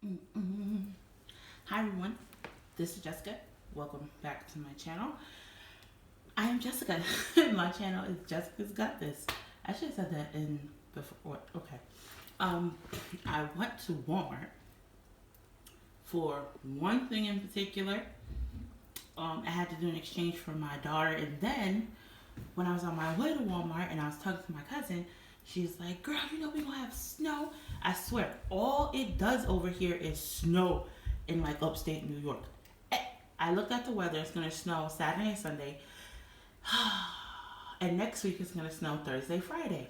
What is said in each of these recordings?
Mm-mm. Hi everyone, this is Jessica. Welcome back to my channel. I am Jessica. My channel is Jessica's Got This. I should have said that in before. Okay. Um, I went to Walmart for one thing in particular. I had to do an exchange for my daughter, and then when I was on my way to Walmart and I was talking to my cousin, she's like, "Girl, you know we gonna have snow." I swear, all it does over here is snow in like upstate New York. I looked at the weather. It's gonna snow Saturday and Sunday, and next week it's gonna snow Thursday, Friday.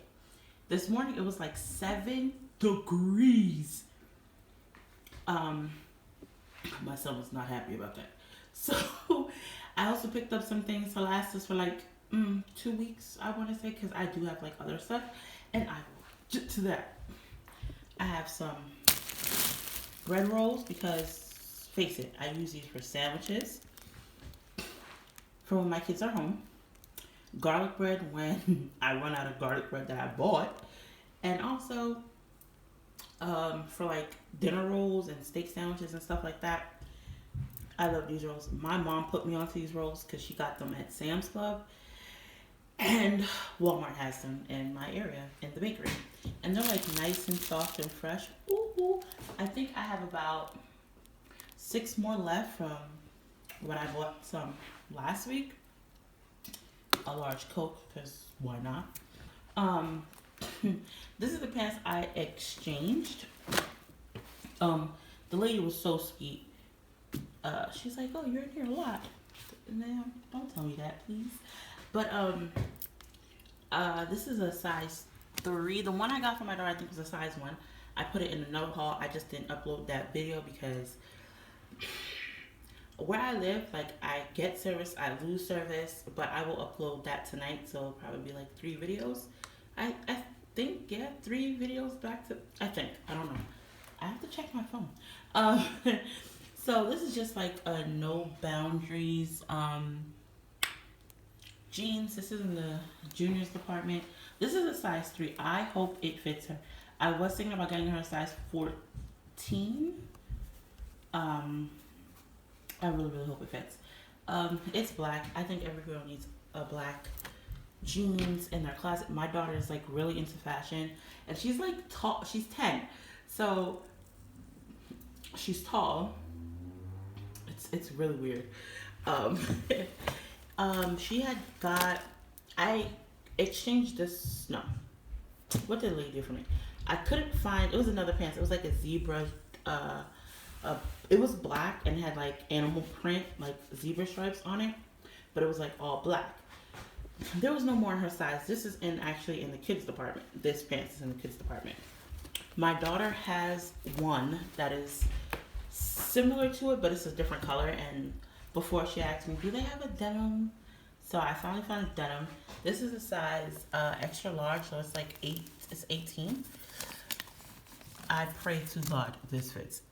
This morning it was like 7 degrees. Um, my son was not happy about that. So I also picked up some things to last us for like 2 weeks. I want to say because I do have like other stuff, and I will get to that. I have some bread rolls because face it, I use these for sandwiches for when my kids are home. Garlic bread when I run out of garlic bread that I bought, and also for like dinner rolls and steak sandwiches and stuff like that. I love these rolls. My mom put me onto these rolls because she got them at Sam's Club, and Walmart has them in my area in the bakery, and they're like nice and soft and fresh. Ooh, ooh. I think I have about 6 more left from when I bought some last week. A large Coke because why not? Um, this is the pants I exchanged. The lady was so sweet. She's like, "Oh, you're in here a lot." No, don't tell me that, please. But this is a size 3. The one I got for my daughter, I think, was a size 1. I put it in another haul. I just didn't upload that video because where I live, like I get service, I lose service, but I will upload that tonight. So it'll probably be like 3 videos. I think, yeah, 3 videos back to. I think, I don't know. I have to check my phone. Um, so this is just like a no boundaries jeans. This is in the juniors department. This is a size 3. I hope it fits her. I was thinking about getting her a size 14. Um, I really, really hope it fits. It's black. I think every girl needs a black jeans in their closet. My daughter is like really into fashion, and she's like tall. She's 10, so she's tall. It's really weird. Um, she had got. I exchanged this. No, what did the lady do for me? I couldn't find. It was another pants. It was like a zebra. Uh, uh, it was black and had like animal print, like zebra stripes on it, but it was like all black. There was no more in her size. This is in actually in the kids department. This pants is in the kids department. My daughter has one that is similar to it, but it's a different color. And before she asked me, "Do they have a denim?" So I finally found a denim. This is a size extra large, so it's like 8. It's 18. I pray to God this fits.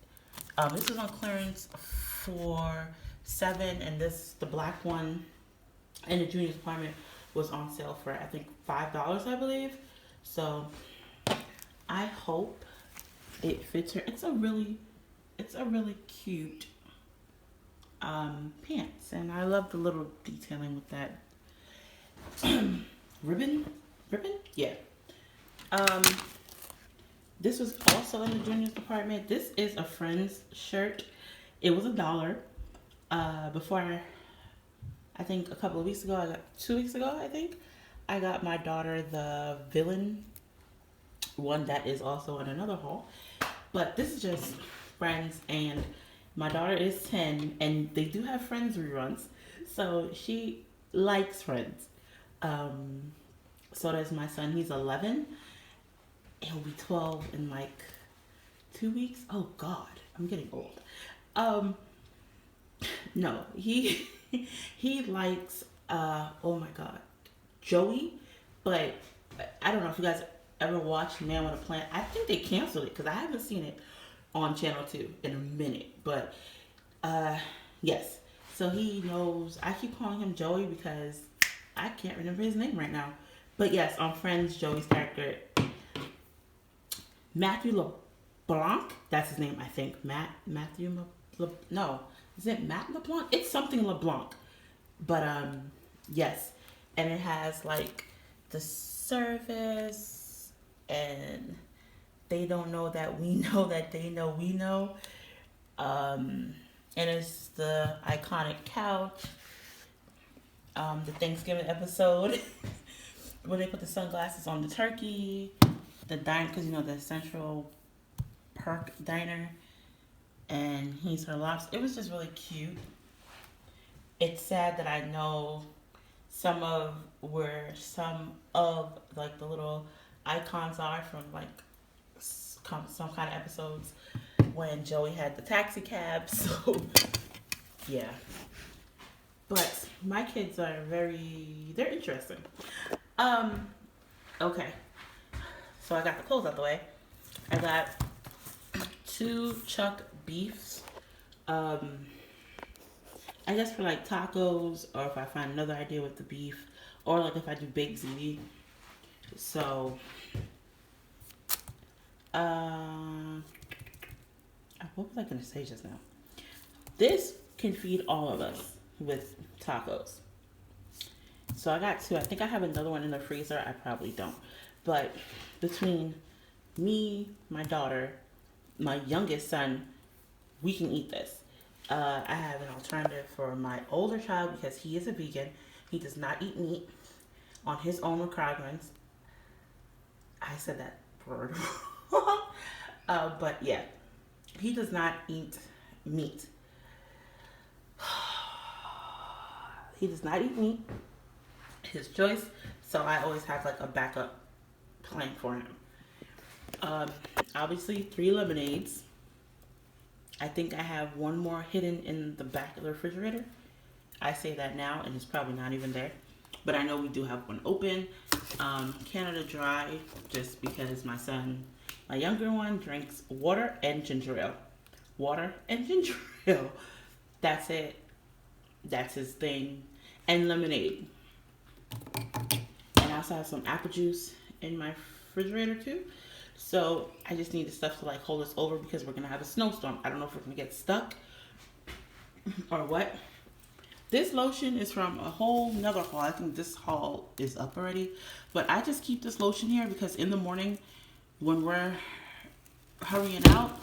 This is on clearance for 7, and the black one in the junior department was on sale for I think $5, I believe. So I hope it fits her. It's a really cute pants, and I love the little detailing with that ribbon. Ribbon, yeah. Um, this was also in the juniors department. This is a friend's shirt. It was $1. Before I think a couple of weeks ago, I got 2 weeks ago, I think, I got my daughter the villain one that is also in another haul. But this is just Friends, and my daughter is 10, and they do have Friends reruns, so she likes Friends. Um, so does my son. He's 11. He'll be 12 in like 2 weeks. Oh God, I'm getting old. Um, no, he he likes oh my God, Joey, but I don't know if you guys ever watched Man with a Plan. I think they canceled it because I haven't seen it on Channel 2 in a minute. But uh, yes, so he knows. I keep calling him Joey because I can't remember his name right now. But yes, on Friends, Joey's character, Matthew Blanc. That's his name, I think. Matthew. No, is it Matt LeBlanc? It's something LeBlanc. But yes, and it has like the service, and they don't know that we know that they know we know. And it's the iconic couch. The Thanksgiving episode where they put the sunglasses on the turkey, the diner, because you know the Central Park diner, and he's her lobster. It was just really cute. It's sad that I know some of like the little icons are from like some kind of episodes when Joey had the taxi cab. So yeah, but my kids are they're interesting. Okay, so I got the clothes out the way. I got 2 chuck beefs. I guess for like tacos, or if I find another idea with the beef, or like if I do baked ziti. So, what was I gonna say just now? This can feed all of us with tacos. So I got 2. I think I have another one in the freezer. I probably don't. But between me, my daughter, my youngest son, we can eat this. I have an alternative for my older child because he is a vegan. He does not eat meat on his own requirements. I said that word. But yeah, he does not eat meat. He does not eat meat. His choice. So I always have like a backup plan for him. Obviously 3 lemonades. I think I have 1 more hidden in the back of the refrigerator. I say that now, and it's probably not even there. But I know we do have 1 open. Canada Dry, just because my son, my younger one, drinks water and ginger ale. Water and ginger ale. That's it. That's his thing. And lemonade. And I also have some apple juice in my refrigerator too. So I just need the stuff to like hold us over because we're gonna have a snowstorm. I don't know if we're gonna get stuck or what. This lotion is from a whole nother haul. I think this haul is up already. But I just keep this lotion here because in the morning when we're hurrying out,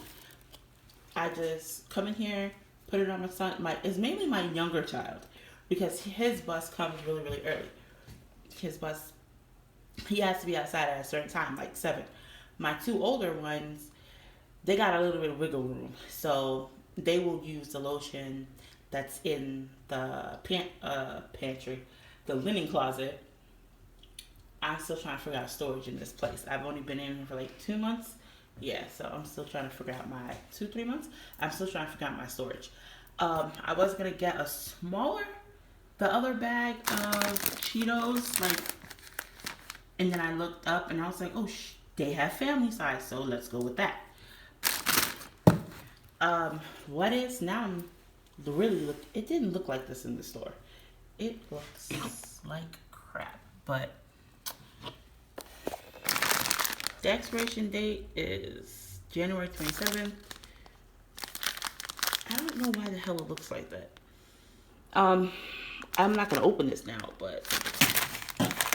I just come in here, put it on my son. It's mainly my younger child because his bus comes really, really early. His bus, he has to be outside at a certain time, like 7. My 2 older ones, they got a little bit of wiggle room. So they will use the lotion that's in the pantry, the linen closet. I'm still trying to figure out storage in this place. I've only been in here for like 2 months. Yeah, so I'm still trying to figure out my 2-3 months. I'm still trying to figure out my storage. I was going to get the other bag of Cheetos, and then I looked up and I was like, oh, they have family size, so let's go with that. What is now? It didn't look like this in the store. It looks like crap, but the expiration date is January 27th. I don't know why the hell it looks like that. I'm not gonna open this now, but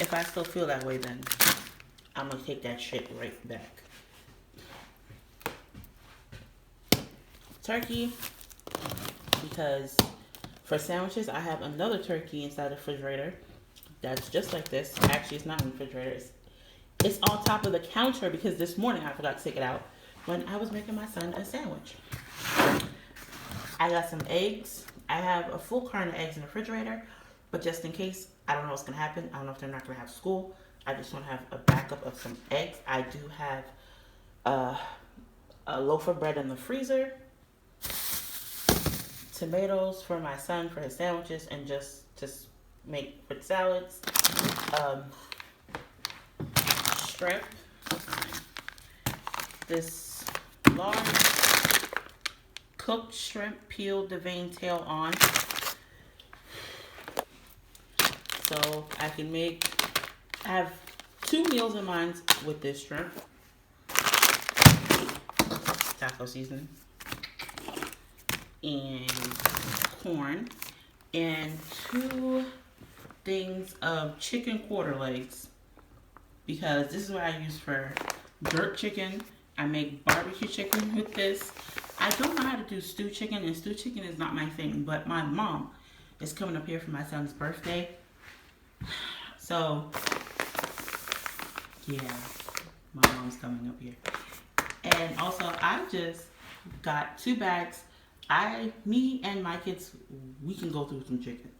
if I still feel that way, then I'm gonna take that shit right back. Turkey, because for sandwiches, I have another turkey inside the refrigerator that's just like this. Actually, it's not in the refrigerator. It's on top of the counter because this morning I forgot to take it out when I was making my son a sandwich. I got some eggs. I have a full carton of eggs in the refrigerator, but just in case, I don't know what's gonna happen. I don't know if they're not gonna have school. I just want to have a backup of some eggs. I do have a loaf of bread in the freezer, tomatoes for my son for his sandwiches, and just make with salads. Shrimp. This large cooked shrimp, peeled the vein tail on, so I can I have 2 meals in mind with this shrimp. taco seasoning, and corn, and 2 things of chicken quarter legs, because this is what I use for jerk chicken. I make barbecue chicken with this. I don't know how to do stew chicken, and stew chicken is not my thing, but my mom is coming up here for my son's birthday. So, yeah, my mom's coming up here. And also, I just got 2 bags. Me and my kids, we can go through some chicken.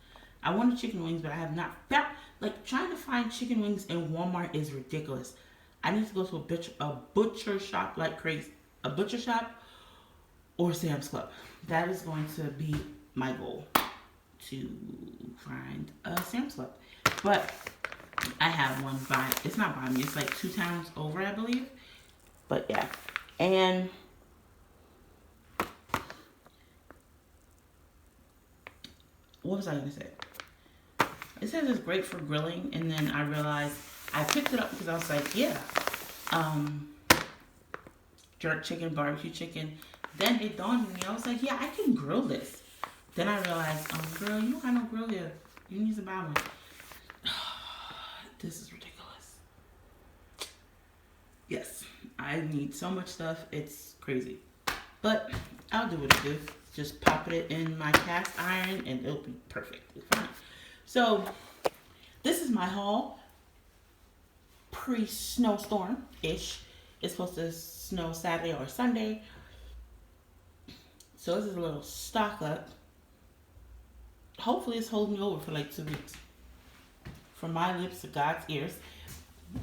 I wanted chicken wings, but I have not found, like, trying to find chicken wings in Walmart is ridiculous. I need to go to a butcher shop like crazy. A butcher shop or Sam's Club. That is going to be my goal, to find a Sam's Club. But I have one it's not by me, it's like 2 towns over, I believe. But yeah. And what was I going to say? It says it's great for grilling, and then I realized I picked it up because I was like, yeah, jerk chicken, barbecue chicken. Then it dawned on me, I was like, yeah, I can grill this. Then I realized, girl, you don't have no grill here. You need to buy one. This is ridiculous. Yes, I need so much stuff. It's crazy. But I'll do what I do. Just pop it in my cast iron and it'll be perfectly fine. So this is my haul. Pre-snowstorm-ish. It's supposed to snow Saturday or Sunday. So this is a little stock up. Hopefully it's holding me over for like 2 weeks. From my lips to God's ears.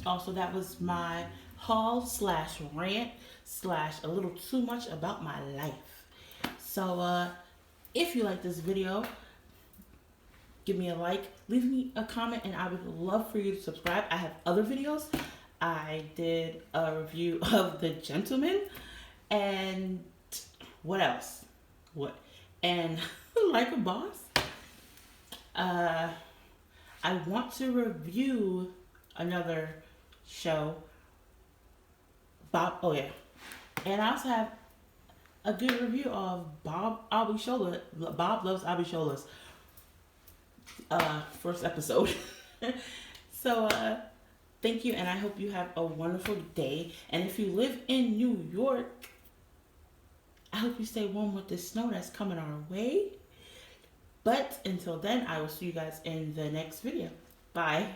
Also, that was my haul / rant / a little too much about my life. So if you like this video, give me a like, leave me a comment, and I would love for you to subscribe. I have other videos. I did a review of The Gentleman, and what else? And Like a Boss. I want to review another show, Bob. Oh yeah, and I also have a good review of Bob Abishola. Bob Loves Abishola's first episode. So thank you, and I hope you have a wonderful day. And if you live in New York, I hope you stay warm with the snow that's coming our way. But until then, I will see you guys in the next video. Bye.